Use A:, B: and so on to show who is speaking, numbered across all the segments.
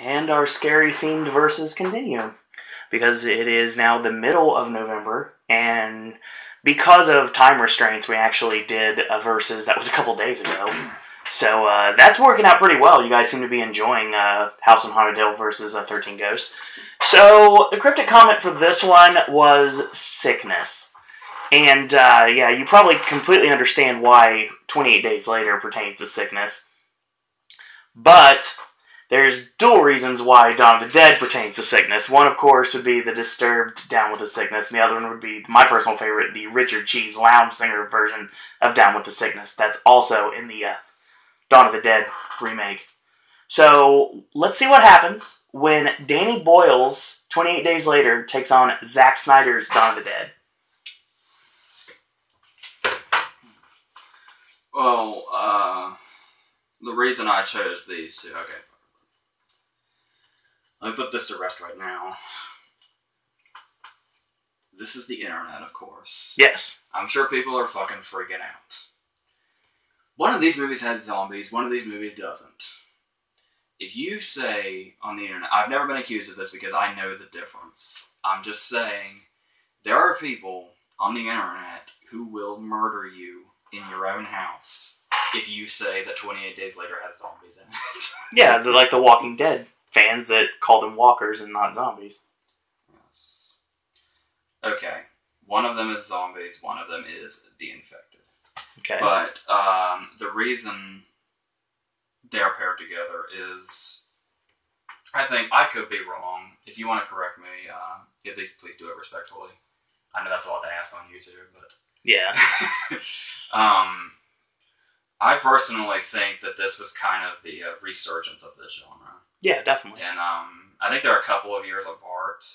A: And our scary themed verses continue. Because it is now the middle of November, and because of time restraints, we actually did a versus that was a couple days ago. So that's working out pretty well. You guys seem to be enjoying House on Haunted Hill versus 13 Ghosts. So the cryptic comment for this one was sickness. And yeah, you probably completely understand why 28 Days Later pertains to sickness. But there's dual reasons why Dawn of the Dead pertains to sickness. One, of course, would be the Disturbed Down with the Sickness, and the other one would be my personal favorite, the Richard Cheese Lounge Singer version of Down with the Sickness. That's also in the Dawn of the Dead remake. So let's see what happens when Danny Boyle's 28 Days Later takes on Zack Snyder's Dawn of the Dead.
B: Well, the reason I chose these two, okay. Let me put this to rest right now. This is the internet, of course.
A: Yes.
B: I'm sure people are fucking freaking out. One of these movies has zombies, one of these movies doesn't. If you say on the internet, I've never been accused of this because I know the difference. I'm just saying, there are people on the internet who will murder you in your own house if you say that 28 Days Later has zombies in it.
A: Yeah, they're like the Walking Dead fans that call them walkers and not zombies.
B: Yes. Okay. One of them is zombies, one of them is the infected.
A: Okay.
B: But the reason they're paired together is, I think, I could be wrong. If you want to correct me, at least please do it respectfully. I know that's a lot to ask on YouTube, but...
A: Yeah.
B: I personally think that this was kind of the resurgence of this genre.
A: Yeah, definitely.
B: And I think they're a couple of years apart.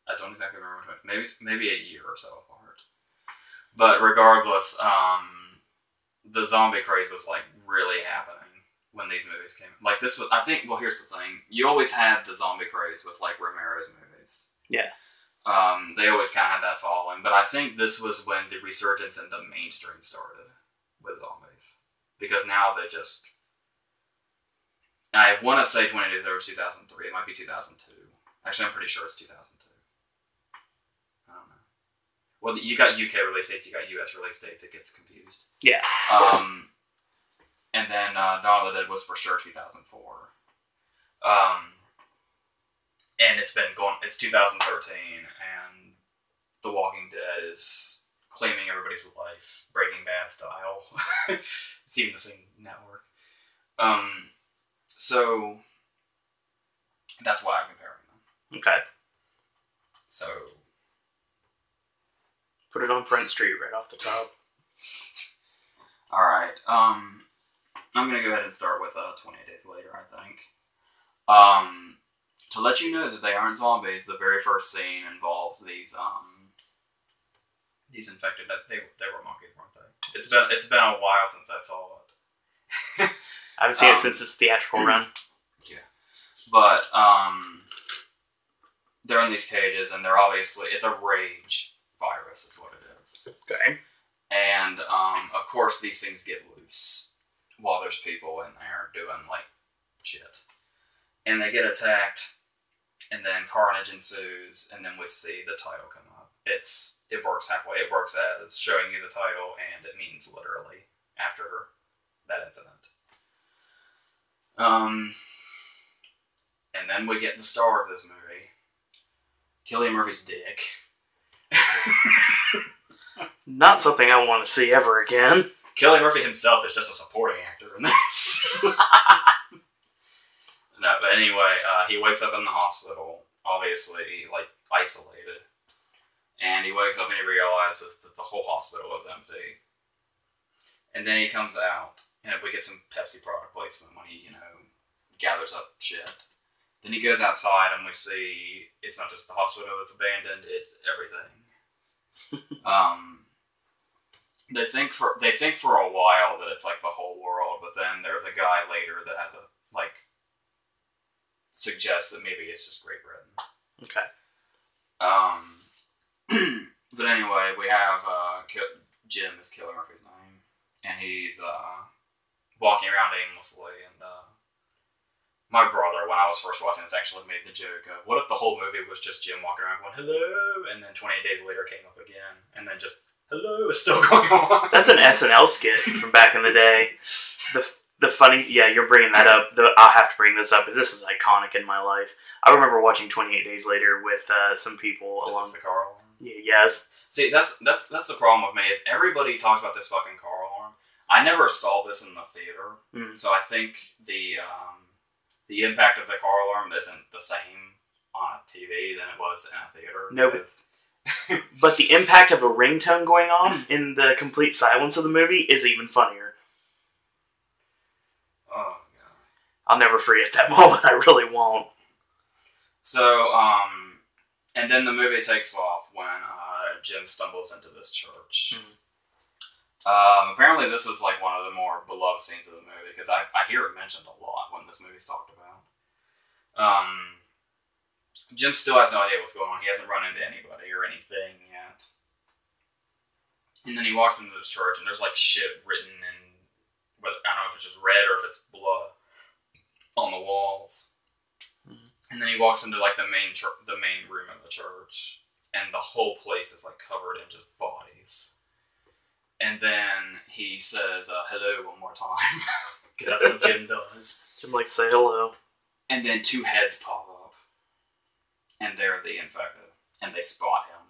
B: I don't exactly remember which one. Maybe a year or so apart. But regardless, the zombie craze was like really happening when these movies came. Like this was, I think. Well, here's the thing: you always had the zombie craze with like Romero's movies. Yeah. They always kind of had that following, but I think this was when the resurgence in the mainstream started with zombies, because now they just. I want to say 20 Days Later was 2003. It might be 2002. Actually, I'm pretty sure it's 2002. I don't know. Well, you got UK release dates, you got US release dates. It gets confused. Yeah. And then Dawn of the Dead was for sure 2004. And it's been going. It's 2013, and The Walking Dead is claiming everybody's life, Breaking Bad style. It's even the same network. So that's why I'm comparing them. Okay. So
A: put it on Front Street right off the top.
B: All right. I'm gonna go ahead and start with 28 Days Later. I think. To let you know that they aren't zombies, the very first scene involves these infected. They were monkeys, weren't they? It's been a while since I saw it.
A: I haven't seen it since its theatrical run.
B: Yeah. But, they're in these cages, and they're obviously, it's a rage virus is what it is. Okay. And, of course, these things get loose while there's people in there doing, like, shit. And they get attacked, and then carnage ensues, and then we see the title come up. It works halfway. It works as showing you the title, and it means literally after that incident. And then we get the star of this movie, Cillian Murphy's dick.
A: Not something I want to see ever again.
B: Cillian Murphy himself is just a supporting actor in this. No, but anyway, he wakes up in the hospital, obviously, like, isolated. And he wakes up and he realizes that the whole hospital is empty. And then he comes out, and we get some Pepsi product placement when he, gathers up shit. Then he goes outside, and we see it's not just the hospital that's abandoned, it's everything. They think for a while that it's like the whole world, but then there's a guy later that has suggests that maybe it's just Great Britain. Okay. But anyway, we have Jim is Cillian Murphy's name, and he's walking around aimlessly, and My brother, when I was first watching this, actually made the joke of, what if the whole movie was just Jim walking around going, hello, and then 28 days later came up again, and then just, hello, is still going on.
A: That's an SNL skit from back in the day. The funny, yeah, you're bringing that up. I'll have to bring this up, because this is iconic in my life. I remember watching 28 Days Later with some people along
B: the car alarm?
A: Yeah, yes.
B: See, that's the problem with me, is everybody talks about this fucking car alarm. I never saw this in the theater, so I think the impact of the car alarm isn't the same on a TV than it was in a theater.
A: No, but the impact of a ringtone going off in the complete silence of the movie is even funnier.
B: Oh, God.
A: I'll never forget that moment. I really won't.
B: So, and then the movie takes off when Jim stumbles into this church. Apparently this is like one of the more beloved scenes of the movie, because I hear it mentioned a lot when this movie's talked about. Jim still has no idea what's going on. He hasn't run into anybody or anything yet. And then he walks into this church, and there's like shit written in, I don't know if it's just red or if it's blood on the walls. And then he walks into like the main room of the church, and the whole place is like covered in just bodies. And then he says, hello one more time. Because that's what Jim does.
A: Jim likes to say hello.
B: And then two heads pop up. And they're the infected. And they spot him.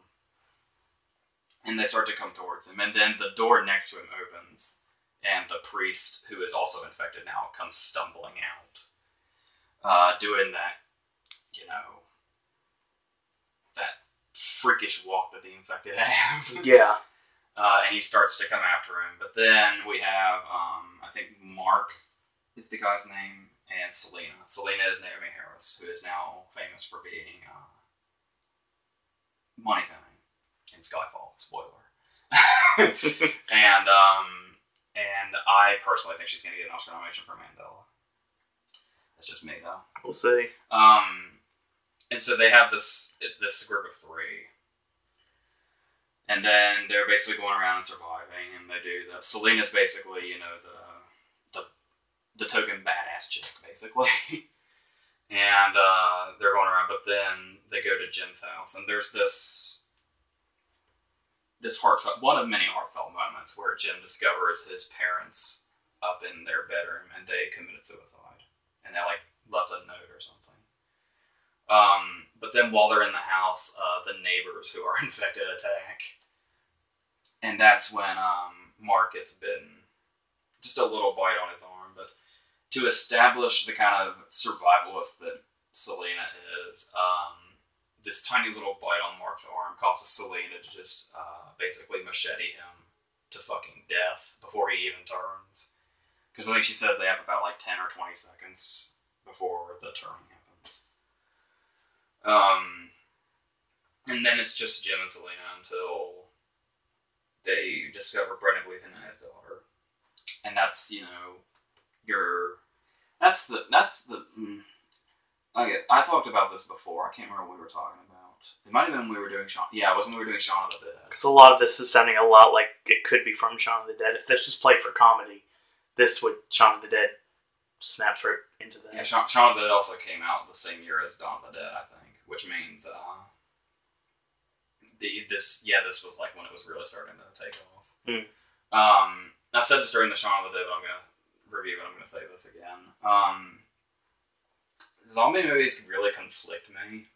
B: And they start to come towards him. And then the door next to him opens. And the priest, who is also infected now, comes stumbling out. Doing that, that freakish walk that the infected have.
A: Yeah.
B: And he starts to come after him. But then we have, I think Mark is the guy's name, and Selena. Selena is Naomi Harris, who is now famous for being Moneypenny in Skyfall. Spoiler. and I personally think she's going to get an Oscar nomination for Mandela. That's just me, though.
A: We'll see.
B: And so they have this group of three. And then they're basically going around and surviving, and they do the... Selena's basically, the token badass chick, basically. And they're going around, but then they go to Jim's house, and there's this heartfelt... One of many heartfelt moments where Jim discovers his parents up in their bedroom, and they committed suicide. And they, left a note or something. But then while they're in the house, the neighbors who are infected attack. And that's when Mark gets bitten. Just a little bite on his arm. But to establish the kind of survivalist that Selena is, this tiny little bite on Mark's arm causes Selena to just basically machete him to fucking death before he even turns. Because I think she says they have about 10 or 20 seconds before the turn happens. And then it's just Jim and Selena until they discover Brendan Gleeson and his daughter. And that's, okay, I talked about this before. I can't remember what we were talking about. It might have been when we were doing Shaun. Yeah, it was when we were doing Shaun of the Dead.
A: Because a lot of this is sounding a lot like it could be from Shaun of the Dead. If this was played for comedy, this would, Shaun of the Dead snaps right into that.
B: Yeah, Shaun of the Dead also came out the same year as Dawn of the Dead, I think. Which means, this was when it was really starting to take off. I said this during the Shaun of the Dead, but I'm going to review it, I'm going to say this again. Zombie movies really conflict me,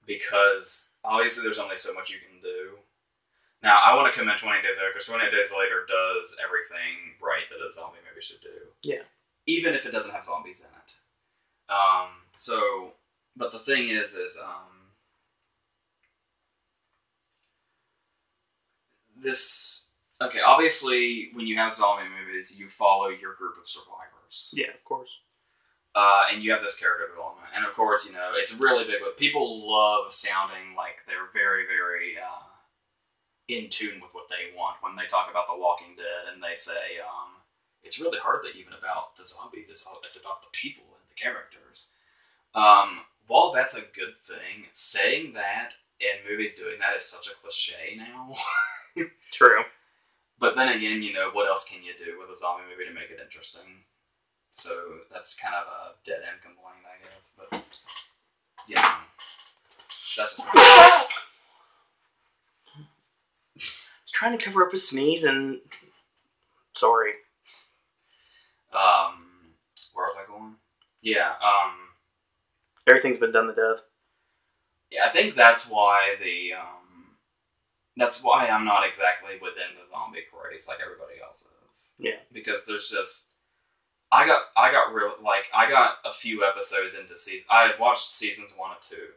B: because obviously there's only so much you can do. Now, I want to commend 28 Days Later, because 28 Days Later does everything right that a zombie movie should do. Yeah. Even if it doesn't have zombies in it. But the thing is okay, obviously, when you have zombie movies, you follow your group of survivors.
A: Yeah, of course.
B: And you have this character development. And of course, it's really big. But people love sounding like they're very, very in tune with what they want. When they talk about The Walking Dead and they say, it's really hardly even about the zombies. It's about the people and the characters. While that's a good thing, saying that and movies doing that is such a cliche now. True. But then again, what else can you do with a zombie movie to make it interesting? So that's kind of a dead end complaint, I guess. But yeah, that's just.
A: I was trying to cover up a sneeze and sorry.
B: Where was I going? Yeah.
A: Everything's been done to death.
B: Yeah, I think that's why that's why I'm not exactly within the zombie craze like everybody else is.
A: Yeah.
B: Because there's just I got a few episodes into season. I had watched seasons 1 and 2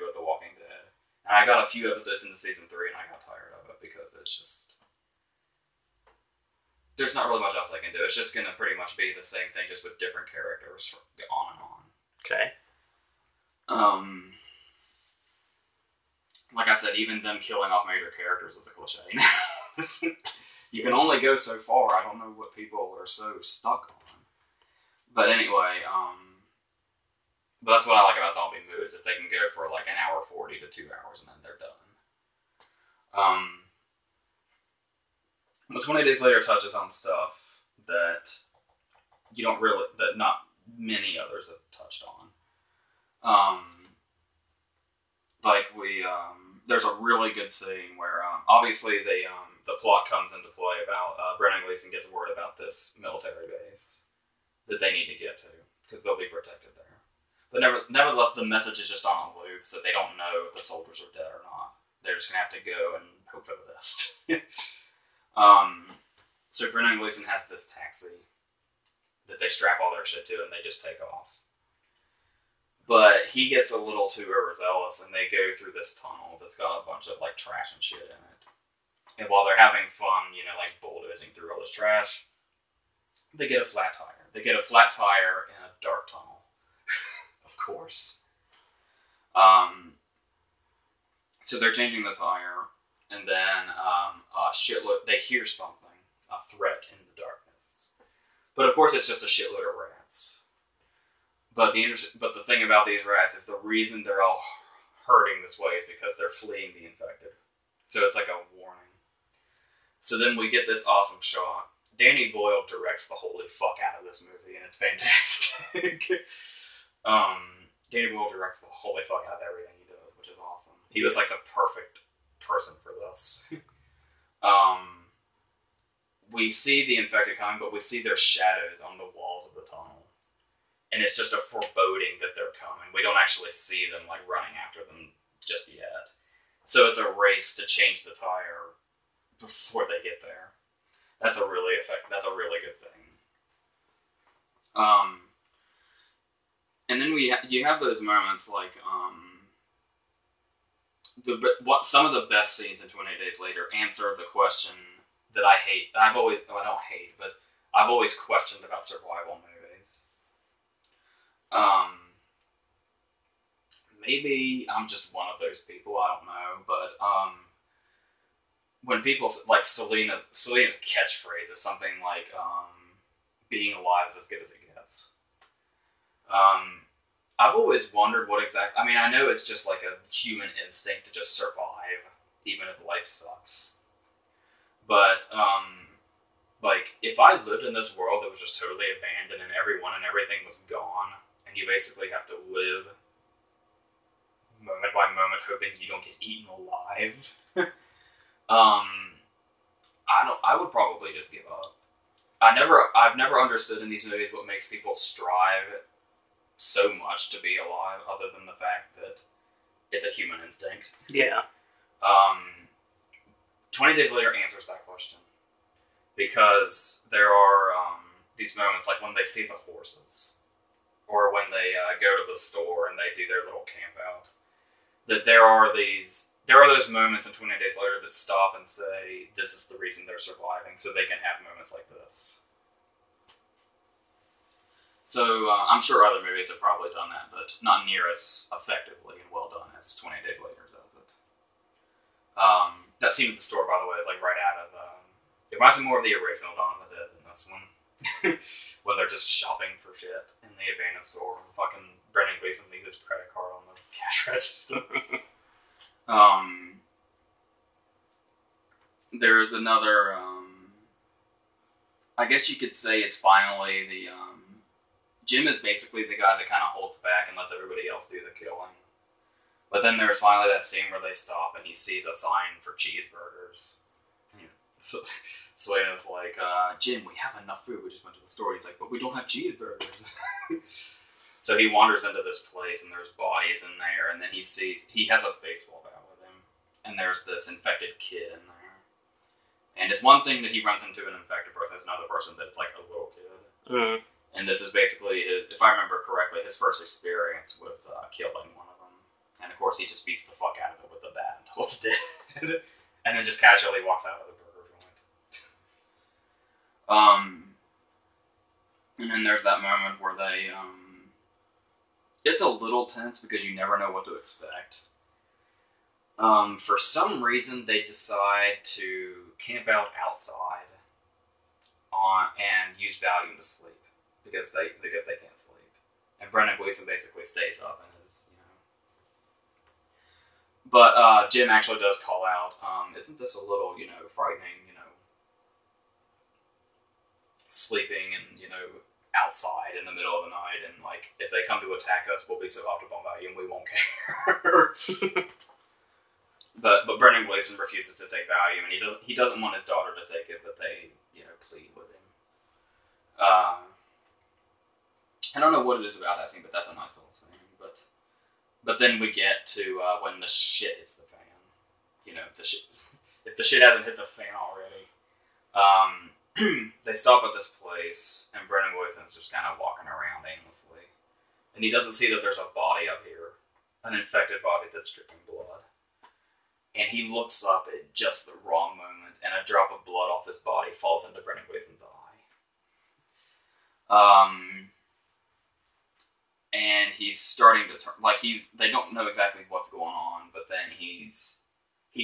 B: of The Walking Dead, and I got a few episodes into season 3, and I got tired of it because it's just there's not really much else I can do. It's just gonna pretty much be the same thing, just with different characters, on and on.
A: Okay.
B: Like I said, even them killing off major characters is a cliche. You can only go so far. I don't know what people are so stuck on. But anyway, but that's what I like about zombie movies, is they can go for like 1:40 to 2 hours and then they're done. But 20 Days Later touches on stuff that that not many others have touched on. There's a really good scene where, obviously the plot comes into play about, Brennan Gleeson gets word about this military base that they need to get to, because they'll be protected there. But nevertheless, the message is just on a loop, so they don't know if the soldiers are dead or not. They're just gonna have to go and hope for the best. So Brennan Gleeson has this taxi that they strap all their shit to, and they just take off. But he gets a little too overzealous, and they go through this tunnel that's got a bunch of like trash and shit in it. And while they're having fun, like bulldozing through all this trash, they get a flat tire. They get a flat tire in a dark tunnel, of course. So they're changing the tire, and then they hear something, a threat in the darkness. But of course, it's just a shitload of rats. But the thing about these rats is the reason they're all hurting this way is because they're fleeing the infected. So it's like a warning. So then we get this awesome shot. Danny Boyle directs the holy fuck out of this movie, and it's fantastic. Danny Boyle directs the holy fuck out of everything he does, which is awesome. He was like the perfect person for this. We see the infected coming, but we see their shadows on the walls of the tunnel. And it's just a foreboding that they're coming. We don't actually see them like running after them just yet. So it's a race to change the tire before they get there. That's a really good thing. And then you have those moments like some of the best scenes in 28 Days Later answer the question that I hate. I've always questioned about survival movies. Maybe I'm just one of those people, I don't know, but when people, like Selena's catchphrase is something like, being alive is as good as it gets. I've always wondered I know it's just like a human instinct to just survive, even if life sucks. But, if I lived in this world that was just totally abandoned and everyone and everything was gone, and you basically have to live moment by moment hoping you don't get eaten alive, I would probably just give up. I've never understood in these movies what makes people strive so much to be alive, other than the fact that it's a human instinct.
A: Yeah.
B: 20 Days Later answers that question. Because there are these moments, like when they see the horses, or when they go to the store and they do their little camp out, that there are those moments in 20 Days Later that stop and say, this is the reason they're surviving, so they can have moments like this. So, I'm sure other movies have probably done that, but not near as effectively and well done as 20 Days Later does it. That scene at the store, by the way, is like right out of, it reminds me more of the original Dawn of the Dead than this one. When they're just shopping for shit in the abandoned store, and fucking Brendan Gleeson leaves his credit card on the cash register. There's another, I guess you could say it's finally Jim is basically the guy that kind of holds back and lets everybody else do the killing. But then there's finally that scene where they stop and he sees a sign for cheeseburgers. So Selena's like, Jim, we have enough food. We just went to the store. He's like, but we don't have cheeseburgers. So he wanders into this place and there's bodies in there. And then he has a baseball bat with him. And there's this infected kid in there. And it's one thing that he runs into an infected person. It's another person that's like a little kid.
A: Mm. And
B: this is basically if I remember correctly, his first experience with killing one of them. And of course, he just beats the fuck out of it with a bat until it's dead. And then just casually walks out of the burger joint. And then there's that moment where they, it's a little tense because you never know what to expect. For some reason, they decide to camp out outside and use Valium to sleep because they can't sleep. And Brendan Gleeson basically stays up and is, But Jim actually does call out, isn't this a little, frightening, sleeping and, outside in the middle of the night, and, like, if they come to attack us, we'll be so optimal value and we won't care. But Brendan Gleeson refuses to take Valium, and he doesn't want his daughter to take it, but they, plead with him. I don't know what it is about that scene, but that's a nice little scene. But then we get to when the shit hits the fan. If the shit hasn't hit the fan already. They stop at this place, and Brendan Gleeson's just kind of walking around aimlessly. And he doesn't see that there's a body up here. An infected body that's dripping blood. And he looks up at just the wrong moment, and a drop of blood off his body falls into Brendan Gleeson's eye. And he's starting to turn, they don't know exactly what's going on, but then he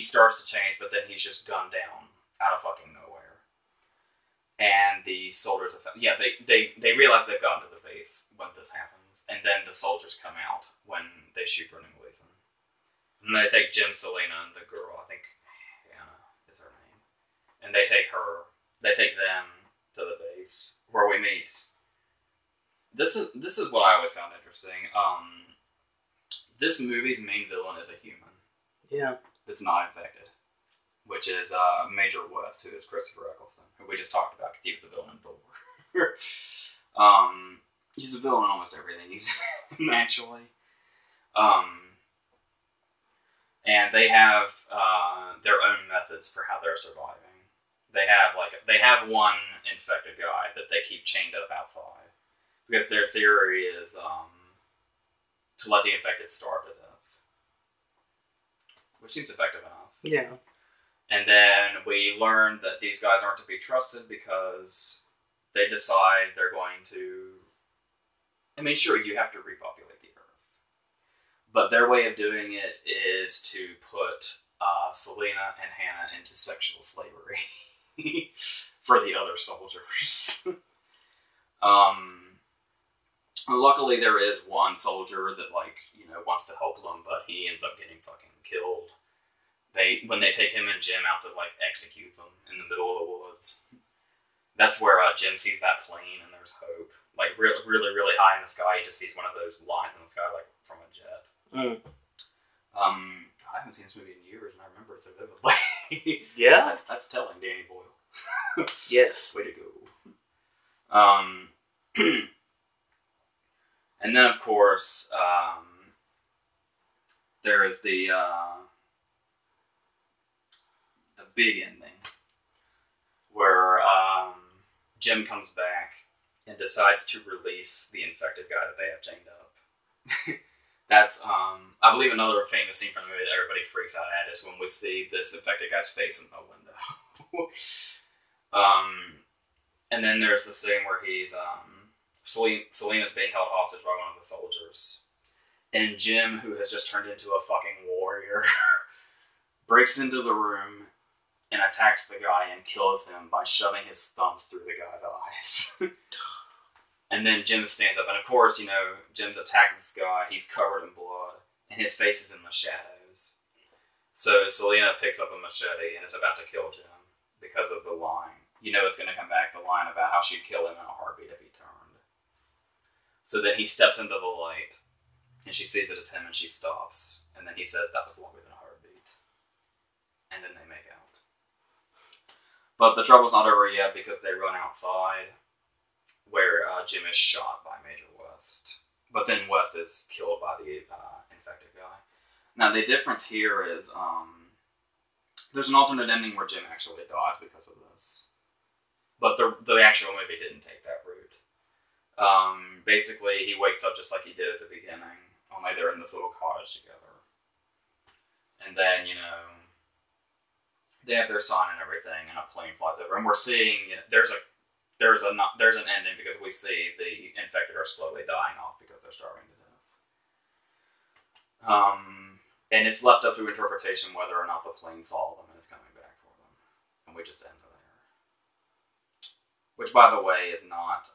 B: starts to change, but then he's just gunned down out of fucking nowhere. And the soldiers, they realize they've gotten to the base when this happens, and then the soldiers come out when they shoot Brendan Gleeson. And they take Jim, Selena, and the girl, I think Hannah is her name, and they take them to the base, where we meet. This is what I always found interesting. This movie's main villain is a human. Yeah. That's not infected. Which is Major West, who is Christopher Eccleston, who we just talked about because he was the villain in Thor. He's a villain in almost everything he's in, actually. And they have their own methods for how they're surviving. They have one infected guy that they keep chained up outside. Because their theory is to let the infected starve to death. Which seems effective enough. Yeah. And then we learn that these guys aren't to be trusted because they decide they're going to... sure, you have to repopulate the Earth. But their way of doing it is to put Selena and Hannah into sexual slavery for the other soldiers. Luckily, there is one soldier that, wants to help them, but he ends up getting fucking killed. When they take him and Jim out to, execute them in the middle of the woods. That's where Jim sees that plane, and there's hope. Really, really, really high in the sky, he just sees one of those lines in the sky, from a jet. Mm. I haven't seen this movie in years, and I remember it so vividly. Yeah? That's telling, Danny Boyle. Yes. Way to go. And then, of course, there is the big ending, where Jim comes back and decides to release the infected guy that they have chained up. That's, I believe, another famous scene from the movie that everybody freaks out at is when we see this infected guy's face in the window. And then there's the scene where he's, Selena's being held hostage by one of the soldiers. And Jim, who has just turned into a fucking warrior, breaks into the room and attacks the guy and kills him by shoving his thumbs through the guy's eyes. And then Jim stands up, and of course, Jim's attacked this guy, he's covered in blood, and his face is in the shadows. So Selena picks up a machete and is about to kill Jim because of the line. It's going to come back, the line about how she'd kill him in a heartbeat if he turned. So then he steps into the light, and she sees that it's him, and she stops. And then he says, "That was longer than a heartbeat." And then they make out. But the trouble's not over yet because they run outside, where Jim is shot by Major West. But then West is killed by the infected guy. Now, the difference here is there's an alternate ending where Jim actually dies because of this. But the actual movie didn't take that route. Basically, he wakes up just like he did at the beginning, only they're in this little cottage together. And then, you know, they have their son and everything, and a plane flies over. And we're seeing, you know, there's an ending because we see the infected are slowly dying off because they're starving to death. And it's left up to interpretation whether or not the plane saw them and is coming back for them. And we just end there. Which, by the way, is not...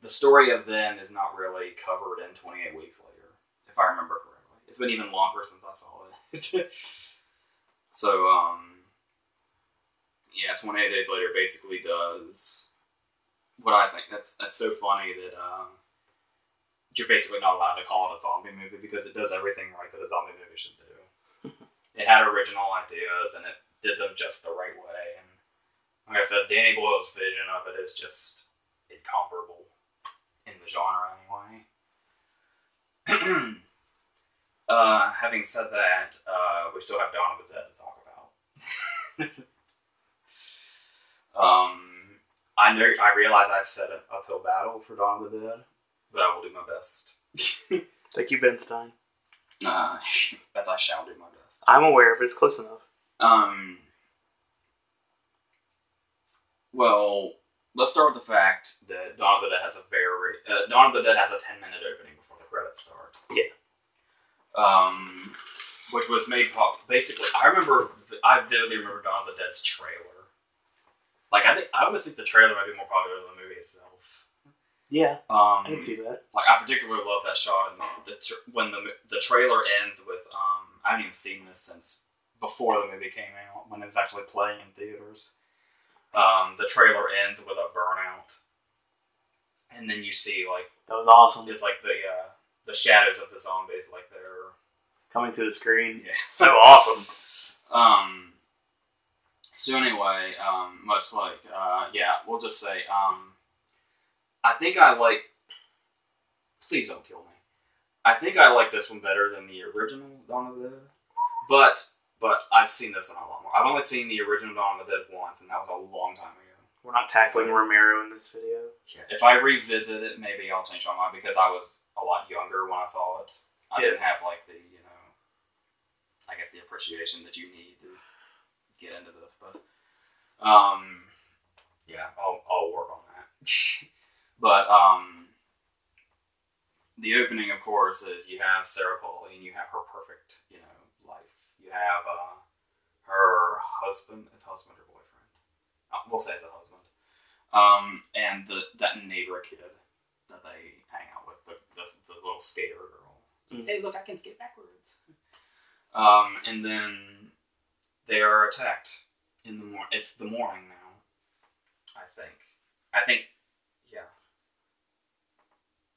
B: the story of them is not really covered in 28 Weeks Later, if I remember correctly. It's been even longer since I saw it. So, yeah, 28 Days Later basically does what I think. That's so funny that you're basically not allowed to call it a zombie movie because it does everything right that a zombie movie should do. It had original ideas and it did them just the right way. And like I said, Danny Boyle's vision of it is just incomparable in the genre anyway. Having said that, we still have Dawn of the Dead to talk about. I realize I've set an uphill battle for Dawn of the Dead, but I will do my best.
A: Thank you, Ben Stein.
B: That I shall do my best.
A: I'm aware, but it's close enough.
B: Well, let's start with the fact that Dawn of the Dead has a 10-minute opening before the credits start.
A: Yeah.
B: Which was made basically. I vividly remember Dawn of the Dead's trailer. Like I almost think the trailer might be more popular than the movie itself.
A: Yeah, I can see that.
B: Like I particularly love that shot, and when the trailer ends with I haven't even seen this since before the movie came out when it was actually playing in theaters. The trailer ends with a burnout, and then you see like
A: that was awesome.
B: It's like the shadows of the zombies, like they're
A: coming through the screen.
B: Yeah,
A: so awesome.
B: So anyway, much like yeah, we'll just say I think I like. Please don't kill me. I think I like this one better than the original Dawn of the Dead, but I've seen this one a lot more. I've only seen the original Dawn of the Dead once, and that was a long time ago.
A: We're not tackling Romero in this video.
B: Yeah. If I revisit it, maybe I'll change my mind because I was a lot younger when I saw it. I didn't have like the, you know, I guess the appreciation that you need to get into this, but yeah, I'll work on that. But the opening, of course, is you have Sarah Pauly and you have her perfect, you know, life. You have her husband. It's husband or boyfriend. We'll say it's a husband. And that neighbor kid that they hang out with, the little skater girl. Mm-hmm. Hey, look, I can skate backwards. And then they are attacked in the morning. It's the morning now, I think. Yeah.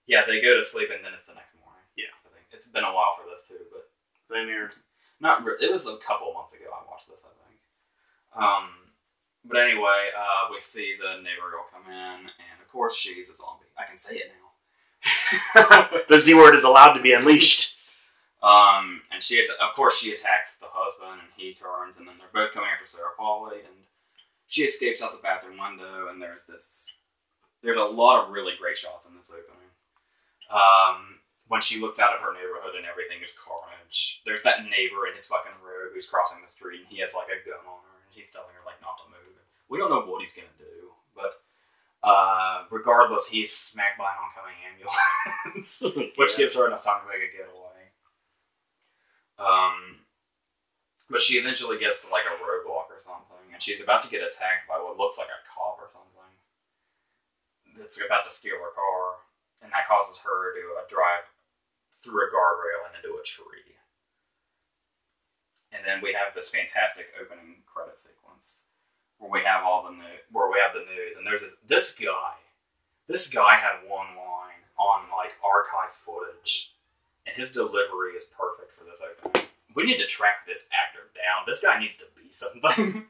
B: Yeah, they go to sleep and then it's the next morning.
A: Yeah.
B: I think. It's been a while for this too, but...
A: Same here.
B: It was a couple months ago I watched this, I think. But anyway, we see the neighbor girl come in, and of course she's a zombie. I can say it now.
A: The Z word is allowed to be unleashed.
B: And of course she attacks the husband, and he turns, and then they're both coming after Sarah Pauly, and she escapes out the bathroom window, and there's a lot of really great shots in this opening. When she looks out at her neighborhood and everything is carnage. There's that neighbor in his fucking robe who's crossing the street, and he has like a gun on her, and he's telling her like not to move. We don't know what he's gonna do, but regardless, he's smacked by an oncoming ambulance, which gives her enough time to make a getaway. But she eventually gets to like a roadblock or something, and she's about to get attacked by what looks like a cop or something that's about to steal her car, and that causes her to drive through a guardrail and into a tree. And then we have this fantastic opening credit sequence where we have all the news, and there's this guy. This guy had one line on like archive footage, and his delivery is perfect for this opening. We need to track this actor down. This guy needs to be something.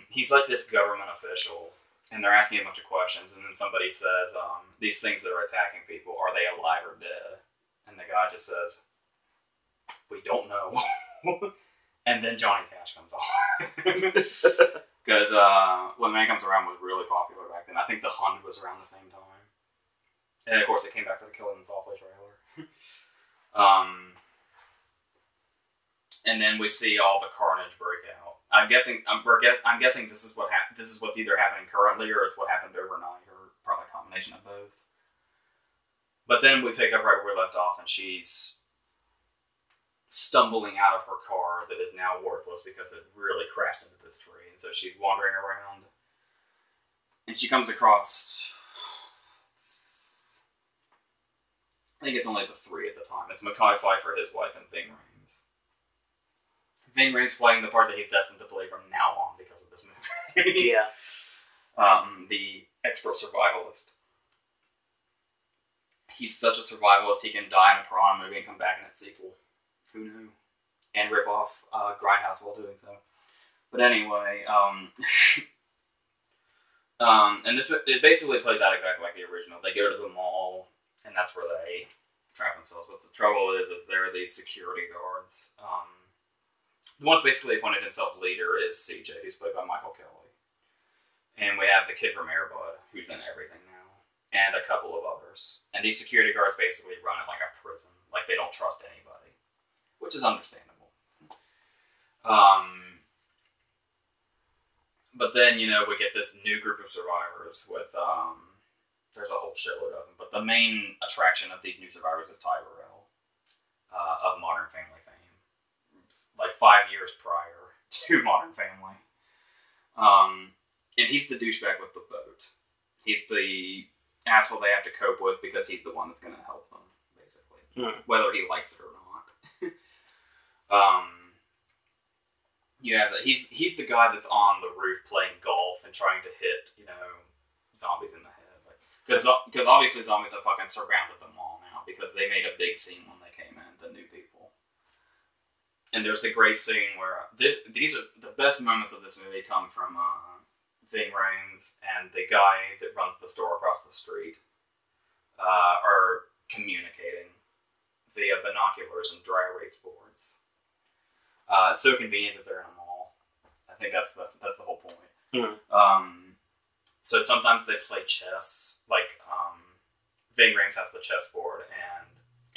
B: He's like this government official, and they're asking a bunch of questions, and then somebody says, these things that are attacking people, are they alive or dead? And the guy just says, we don't know. And then Johnny Cash comes on. Because When Man Comes Around was really popular back then. I think The Hunt was around the same time. And of course it came back for the Killing Them Softly trailer. And then we see all the carnage break out. I'm guessing this is what's either happening currently or it's what happened overnight, or probably a combination of both. But then we pick up right where we left off, and she's stumbling out of her car that is now worthless because it really crashed into this tree. And so she's wandering around, and she comes across, I think it's only the three at the time. It's Mekhi Phifer, his wife, and Ving Rhames. Ving Rhames playing the part that he's destined to play from now on because of this movie.
A: Yeah.
B: The expert survivalist. He's such a survivalist, he can die in a Piranha movie and come back in its sequel. Who knew? And rip off Grindhouse while doing so. But anyway, and it basically plays out exactly like the original. They go to the mall, and that's where they trap themselves. But the trouble is there are these security guards. The one that's basically appointed himself leader is CJ, who's played by Michael Kelly. And we have the kid from Air Bud, who's in everything now. And a couple of others. And these security guards basically run it like a prison. Like, they don't trust anybody. Which is understandable. But then, we get this new group of survivors with, there's a whole shitload of them. But the main attraction of these new survivors is Ty Burrell, of Modern Family fame. Like 5 years prior to Modern Family. And he's the douchebag with the boat. He's the asshole they have to cope with because he's the one that's going to help them, basically. Whether he likes it or not. He's the guy that's on the roof playing golf and trying to hit, zombies in the head. Because obviously zombies have fucking surrounded them all now because they made a big scene when they came in, the new people. And there's the great scene where these are the best moments of this movie come from Ving Rhames and the guy that runs the store across the street are communicating via binoculars and dry erase boards. It's so convenient that they're in a mall. I think that's the whole point. Mm-hmm. So sometimes they play chess. Like Ving Rhames has the chessboard, and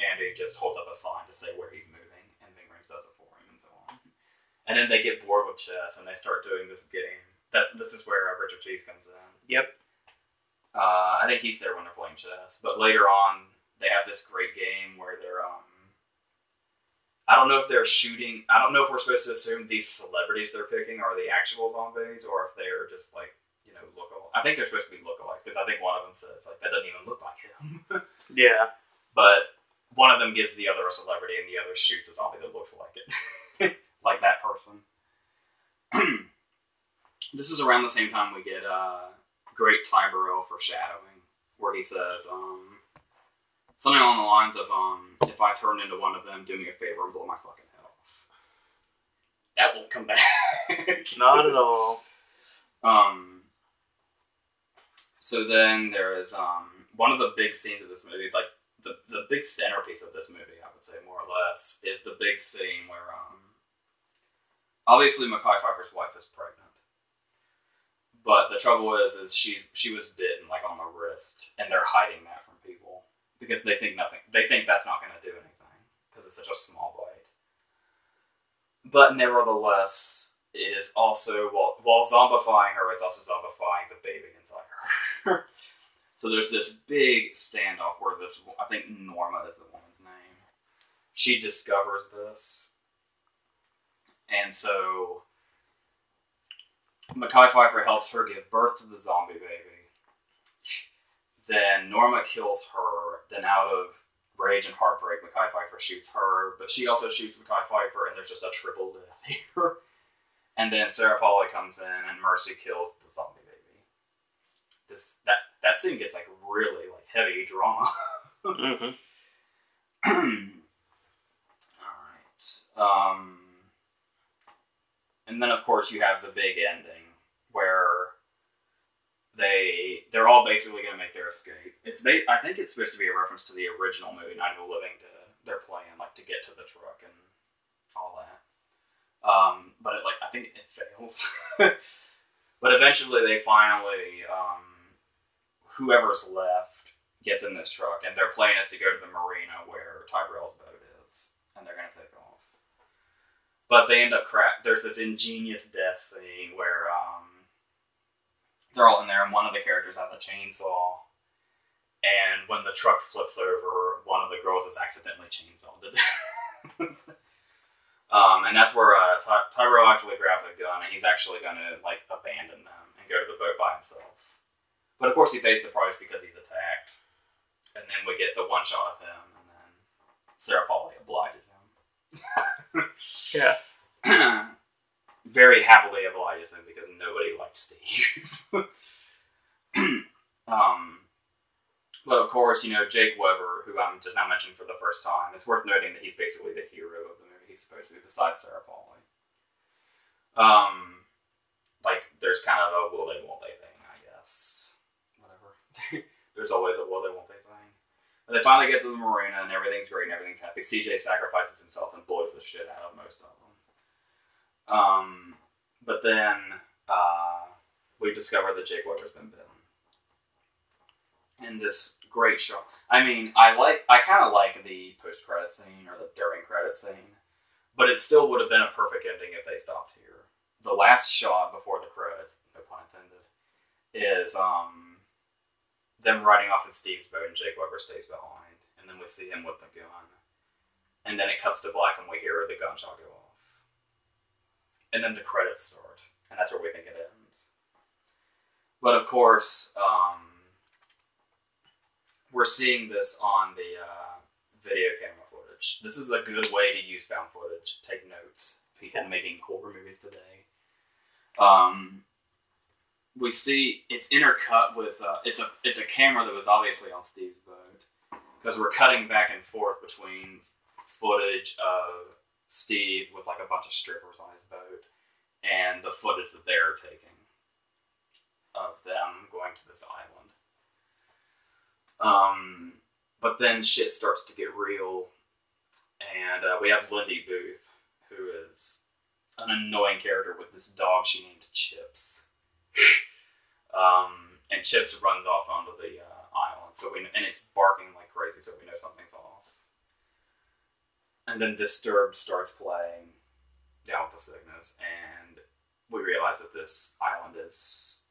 B: Andy just holds up a sign to say where he's moving, and Ving Rhames does it for him, and so on. And then they get bored with chess, and they start doing this game. This is where Richard Cheese comes in.
A: Yep.
B: I think he's there when they're playing chess. But later on, they have this great game where they're I don't know if they're shooting. I don't know if we're supposed to assume these celebrities they're picking are the actual zombies, or if they're just like lookalike. I think they're supposed to be lookalikes because I think one of them says like that doesn't even look like him.
A: Yeah.
B: But one of them gives the other a celebrity, and the other shoots a zombie that looks like it, like that person. This is around the same time we get great Ty Burrell foreshadowing, where he says something along the lines of, if I turn into one of them, do me a favor and blow my fucking head off. That won't come back.
A: Not at all.
B: So then there is one of the big scenes of this movie, like the big centerpiece of this movie, I would say, more or less, is the big scene where obviously Mekhi Phifer's wife is pregnant. But the trouble is she was bitten like on the wrist, and they're hiding that from people because they think that's not going to do anything because it's such a small bite. But nevertheless, it is also while zombifying her, it's also zombifying the baby inside her. So there's this big standoff where I think Norma is the woman's name. She discovers this, and so Mekhi Phifer helps her give birth to the zombie baby. Then Norma kills her. Then out of rage and heartbreak, Mekhi Phifer shoots her. But she also shoots Mekhi Phifer, and there's just a triple death here. And then Sarah Pauli comes in and Mercy kills the zombie baby. That scene gets like really like heavy drama.
A: Mm-hmm.
B: Alright. And then of course you have the big ending where they're all basically going to make their escape. I think it's supposed to be a reference to the original movie, Night of the Living. Their plan, like to get to the truck and all that. But I think it fails. But eventually they finally, whoever's left gets in this truck, and their plan is to go to the marina where Tyrell's boat is, and they're going to take off. But they end up there's this ingenious death scene where they're all in there, and one of the characters has a chainsaw, and when the truck flips over, one of the girls is accidentally chainsawed to death. And that's where Tyrell actually grabs a gun, and he's actually going to like abandon them and go to the boat by himself. But of course he pays the price because he's attacked. And then we get the one shot of him, and then Sarah Pauli obliges him.
A: Yeah.
B: Very happily obliges him because nobody liked Steve. But of course, Jake Weber, who I'm just now mentioning for the first time, it's worth noting that he's basically the hero of the movie. He's supposed to be, besides Sarah Pauli. There's kind of a will they, won't they thing, I guess. Whatever. There's always a will they, won't they thing. But they finally get to the marina, and everything's great, and everything's happy. CJ sacrifices himself and blows the shit out of most of them. But then we discover that Jake Weber's been bitten. And this great shot. I mean, I kind of like the post-credit scene or the during-credit scene, but it still would have been a perfect ending if they stopped here. The last shot before the credits, no pun intended, is them riding off in Steve's boat and Jake Weber stays behind, and then we see him with the gun, and then it cuts to black and we hear the gunshot go off, and then the credits start, and that's where we think it ends. But of course, we're seeing this on the video camera footage. This is a good way to use found footage. Take notes. People making horror movies today. We see it's intercut with it's a camera that was obviously on Steve's boat, because we're cutting back and forth between footage of Steve with like a bunch of strippers on his boat and the footage that they're taking of them going to this island. But then shit starts to get real, and we have Lindy Booth, who is an annoying character with this dog she named Chips. And Chips runs off onto the island, and it's barking like crazy, so we know something's off. And then Disturbed starts playing Down with the Sickness, and we realize that this island is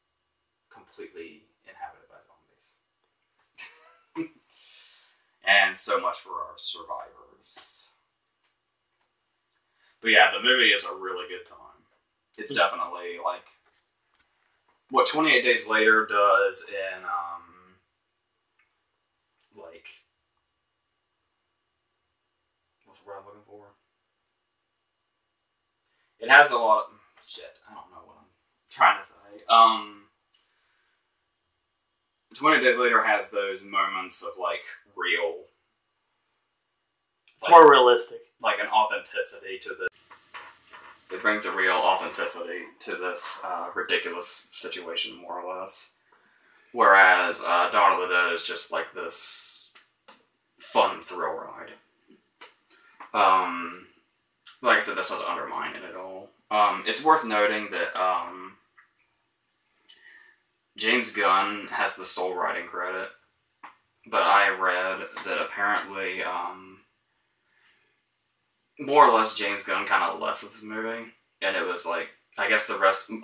B: completely inhabited by zombies. And so much for our survivors. But yeah, the movie is a really good time. It's definitely like what 28 Days Later does in what's the word I'm looking for? It has a lot of shit. I don't know what I'm trying to say. 28 Days Later has those moments of like real,
A: it's more realistic,
B: like an authenticity to the. It brings a real authenticity to this ridiculous situation, more or less. Whereas Dawn of the Dead is just like this fun thrill ride. Like I said, that's not to undermine it at all. It's worth noting that James Gunn has the sole writing credit, but I read that apparently, more or less, James Gunn kind of left with this movie, and it was like, I guess a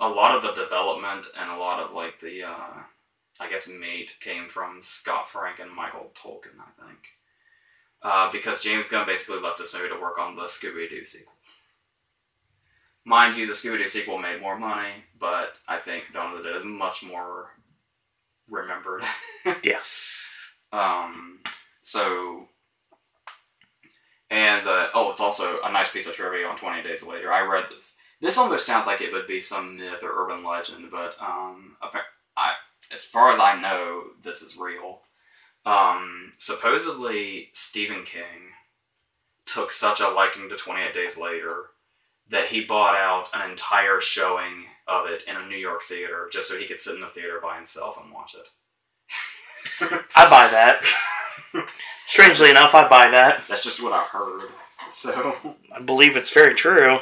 B: lot of the development and a lot of like the, I guess meat came from Scott Frank and Michael Tolkien, I think. Because James Gunn basically left this movie to work on the Scooby-Doo sequel. Mind you, the Scooby-Doo sequel made more money, but I think Dawn of the Dead is much more remembered.
A: Yeah.
B: And it's also a nice piece of trivia on 20 Days Later. I read this. This almost sounds like it would be some myth or urban legend, but as far as I know, this is real. Supposedly, Stephen King took such a liking to 28 Days Later that he bought out an entire showing of it in a New York theater just so he could sit in the theater by himself and watch it.
A: I buy that. Strangely enough, I buy that.
B: That's just what I heard. So
A: I believe it's very true.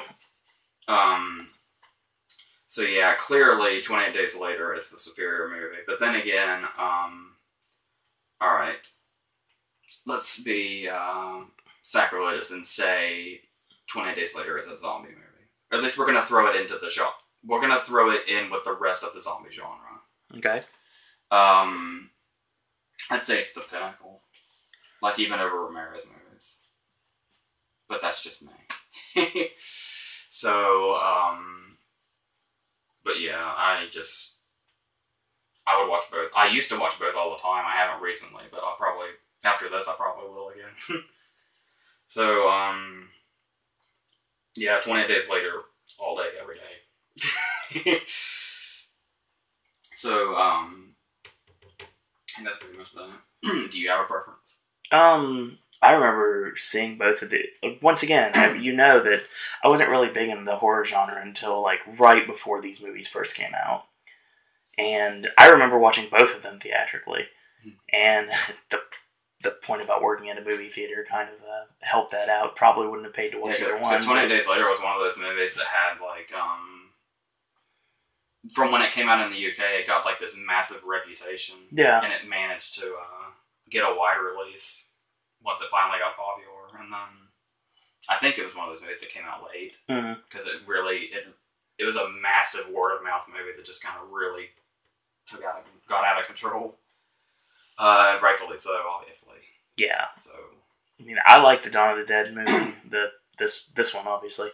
B: So yeah, clearly 28 Days Later is the superior movie. But then again, alright. Let's be sacrilegious and say 28 Days Later is a zombie movie. Or at least we're going to throw it into the genre. We're going to throw it in with the rest of the zombie genre.
A: Okay.
B: I'd say it's the pinnacle. Like even over Romero's movies. But that's just me. So, but yeah, I would watch both. I used to watch both all the time. I haven't recently, but I'll probably, after this, I probably will again. So, yeah, 28 Days Later, all day, every day. So, and that's pretty much that. Do you have a preference?
A: I remember seeing both of the. Once again, you know that I wasn't really big into the horror genre until like right before these movies first came out, and I remember watching both of them theatrically. And the point about working in a movie theater kind of helped that out. Probably wouldn't have paid to watch either one.
B: 28 Days Later was one of those movies that had like from when it came out in the UK, it got like this massive reputation.
A: Yeah,
B: and it managed to get a wide release once it finally got popular. And then I think it was one of those movies that came out late because it really it was a massive word of mouth movie that just kind of really got out of control. Rightfully so, obviously.
A: Yeah.
B: So
A: I mean, I like the Dawn of the Dead movie. This one, obviously.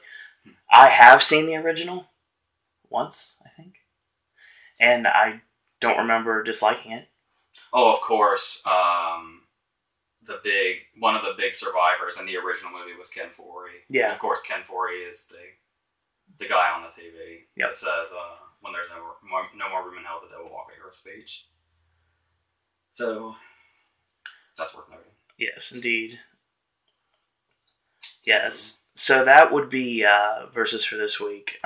A: I have seen the original once, I think, and I don't remember disliking it.
B: Oh, of course. One of the big survivors in the original movie was Ken Foree.
A: Yeah.
B: And of course, Ken Foree is the guy on the TV
A: that
B: says, "When there's no more room in hell, the devil walk the earth" speech. So that's worth noting.
A: Yes, indeed. Yes. So that would be verses for this week.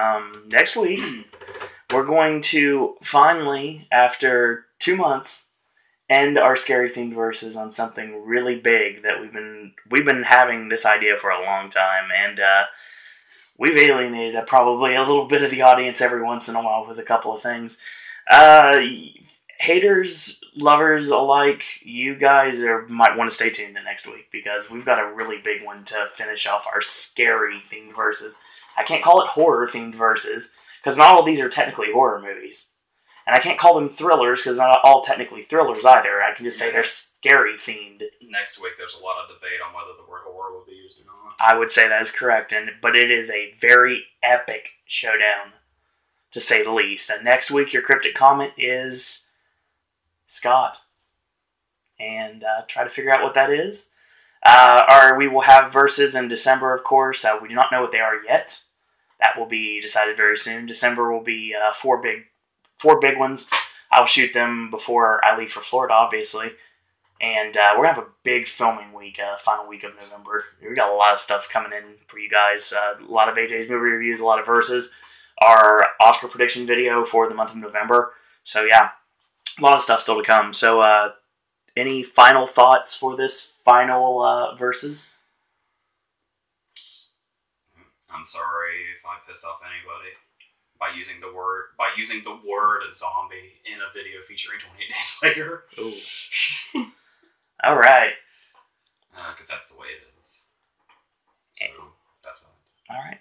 A: Next week, we're going to finally, after 2 months, end our scary themed verses on something really big that we've been having this idea for a long time, and we've alienated probably a little bit of the audience every once in a while with a couple of things. Haters, lovers alike, you guys might want to stay tuned to next week because we've got a really big one to finish off our scary themed verses. I can't call it horror themed verses because not all these are technically horror movies. And I can't call them thrillers because not all technically thrillers either. I can just say they're scary themed.
B: Next week there's a lot of debate on whether the word horror will be used or not.
A: I would say that is correct, but it is a very epic showdown, to say the least. And next week your cryptic comment is Scott. And try to figure out what that is. We will have verses in December, of course. We do not know what they are yet. That will be decided very soon. December will be four big ones. I'll shoot them before I leave for Florida, obviously. And we're going to have a big filming week, final week of November. We got a lot of stuff coming in for you guys. A lot of AJ's movie reviews, a lot of verses. Our Oscar prediction video for the month of November. So yeah, a lot of stuff still to come. So any final thoughts for this final verses?
B: I'm sorry if I pissed off anybody by using the word zombie in a video featuring 28 Days Later.
A: Ooh. All right.
B: Because that's the way it is. So that's all.
A: All right.